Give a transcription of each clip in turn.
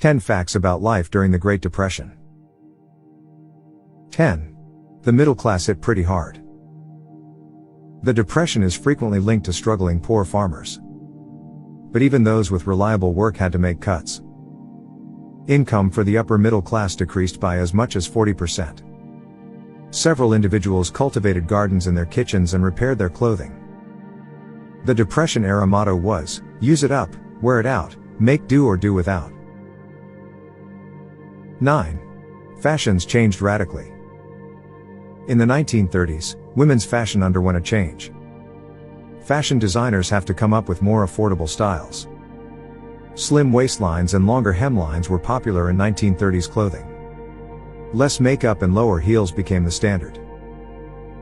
10 Facts about life during the Great Depression. 10. The middle class hit pretty hard. The Depression is frequently linked to struggling poor farmers. But even those with reliable work had to make cuts. Income for the upper middle class decreased by as much as 40%. Several individuals cultivated gardens in their kitchens and repaired their clothing. The Depression-era motto was, use it up, wear it out, make do or do without. 9. Fashions changed radically. In the 1930s, women's fashion underwent a change. Fashion designers have to come up with more affordable styles. Slim waistlines and longer hemlines were popular in 1930s clothing. Less makeup and lower heels became the standard.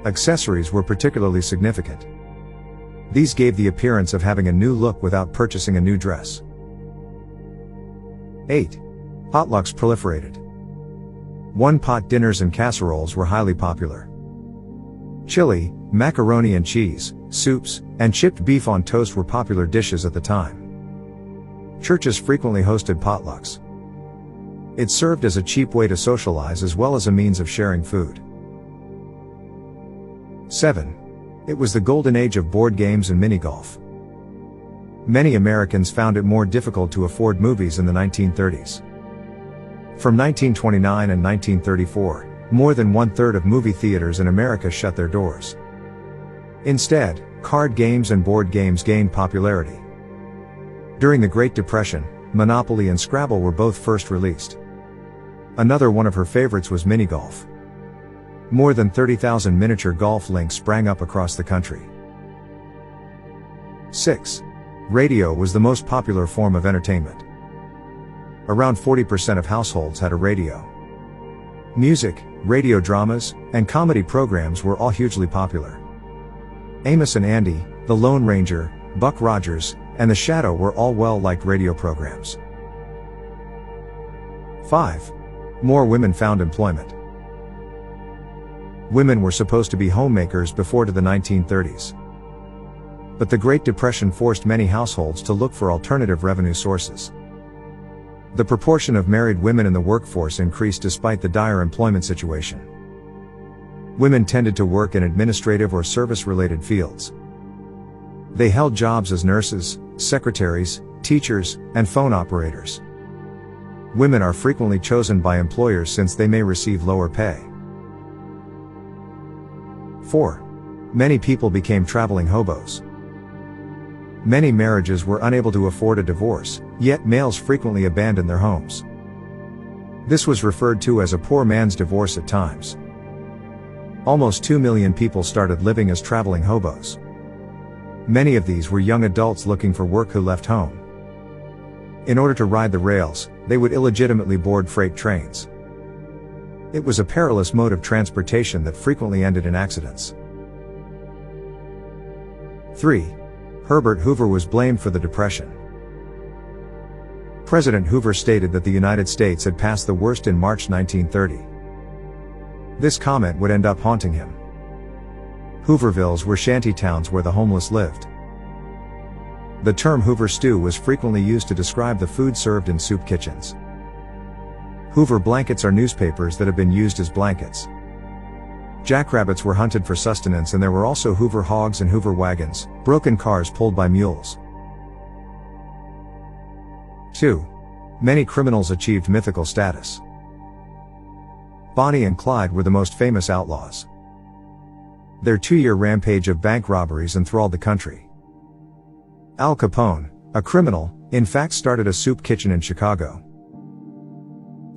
Accessories were particularly significant. These gave the appearance of having a new look without purchasing a new dress. 8. Potlucks proliferated. One-pot dinners and casseroles were highly popular. Chili, macaroni and cheese, soups, and chipped beef on toast were popular dishes at the time. Churches frequently hosted potlucks. It served as a cheap way to socialize as well as a means of sharing food. 7. It was the golden age of board games and mini-golf. Many Americans found it more difficult to afford movies in the 1930s. From 1929 and 1934, more than one-third of movie theaters in America shut their doors. Instead, card games and board games gained popularity. During the Great Depression, Monopoly and Scrabble were both first released. Another one of her favorites was mini-golf. More than 30,000 miniature golf links sprang up across the country. 6. Radio was the most popular form of entertainment. Around 40% of households had a radio. Music, radio dramas, and comedy programs were all hugely popular. Amos and Andy, The Lone Ranger, Buck Rogers, and The Shadow were all well-liked radio programs. 5. More women found employment. Women were supposed to be homemakers before to the 1930s. But the Great Depression forced many households to look for alternative revenue sources. The proportion of married women in the workforce increased despite the dire employment situation. Women tended to work in administrative or service-related fields. They held jobs as nurses, secretaries, teachers, and phone operators. Women are frequently chosen by employers since they may receive lower pay. 4. Many people became traveling hobos. Many marriages were unable to afford a divorce, yet males frequently abandoned their homes. This was referred to as a poor man's divorce at times. Almost 2 million people started living as traveling hobos. Many of these were young adults looking for work who left home. In order to ride the rails, they would illegitimately board freight trains. It was a perilous mode of transportation that frequently ended in accidents. 3. Herbert Hoover was blamed for the Depression. President Hoover stated that the United States had passed the worst in March 1930. This comment would end up haunting him. Hoovervilles were shanty towns where the homeless lived. The term Hoover stew was frequently used to describe the food served in soup kitchens. Hoover blankets are newspapers that have been used as blankets. Jackrabbits were hunted for sustenance, and there were also Hoover hogs and Hoover wagons, broken cars pulled by mules. 2. Many criminals achieved mythical status. Bonnie and Clyde were the most famous outlaws. Their 2-year rampage of bank robberies enthralled the country. Al Capone, a criminal, in fact started a soup kitchen in Chicago.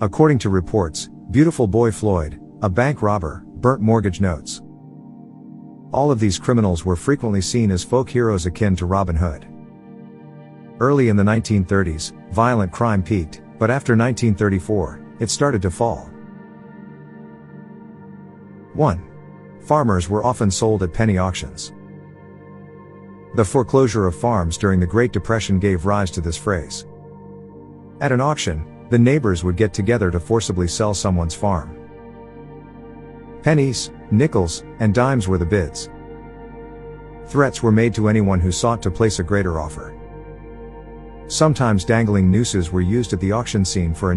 According to reports, Beautiful Boy Floyd, a bank robber, burnt mortgage notes. All of these criminals were frequently seen as folk heroes akin to Robin Hood. Early in the 1930s, violent crime peaked, but after 1934, it started to fall. 1. Farmers were often sold at penny auctions. The foreclosure of farms during the Great Depression gave rise to this phrase. At an auction, the neighbors would get together to forcibly sell someone's farm. Pennies, nickels, and dimes were the bids. Threats were made to anyone who sought to place a greater offer. Sometimes dangling nooses were used at the auction scene for